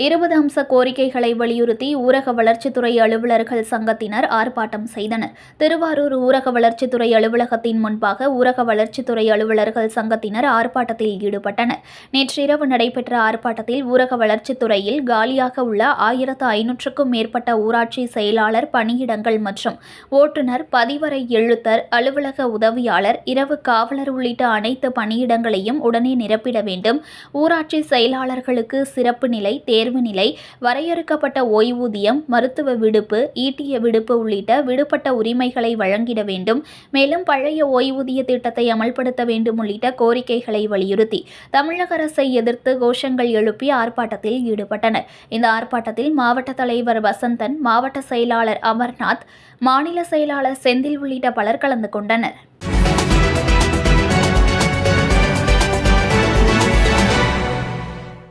20 அம்ச கோரிக்கைகளை வலியுறுத்தி ஊரக வளர்ச்சித்துறை அலுவலர்கள் சங்கத்தினர் ஆர்ப்பாட்டம் செய்தனர். திருவாரூர் ஊரக வளர்ச்சித்துறை அலுவலகத்தின் முன்பாக ஊரக வளர்ச்சித்துறை அலுவலர்கள் சங்கத்தினர் ஆர்ப்பாட்டத்தில் ஈடுபட்டனர். நேற்றிரவு நடைபெற்ற ஆர்ப்பாட்டத்தில் ஊரக வளர்ச்சித்துறையில் காலியாக உள்ள 1500க்கும் மேற்பட்ட ஊராட்சி செயலாளர் பணியிடங்கள் மற்றும் ஓட்டுநர், பதிவறை எழுத்தர், அலுவலக உதவியாளர், இரவு காவலர் உள்ளிட்ட அனைத்து பணியிடங்களையும் உடனே நிரப்பிட வேண்டும். ஊராட்சி செயலாளர்களுக்கு சிறப்பு நிலை, தேர்வு நிலை, வரையறுக்கப்பட்ட ஓய்வூதியம், மருத்துவ விடுப்பு, ஈட்டிய விடுப்பு உள்ளிட்ட விடுபட்ட உரிமைகளை வழங்கிட வேண்டும். மேலும் பழைய ஓய்வூதிய திட்டத்தை அமல்படுத்த வேண்டும் உள்ளிட்ட கோரிக்கைகளை வலியுறுத்தி தமிழக அரசை எதிர்த்து கோஷங்கள் எழுப்பி ஆர்ப்பாட்டத்தில் ஈடுபட்டனர். இந்த ஆர்ப்பாட்டத்தில் மாவட்ட தலைவர் வசந்தன், மாவட்ட செயலாளர் அமர்நாத், மாநில செயலாளர் செந்தில் உள்ளிட்ட பலர் கலந்து கொண்டனர்.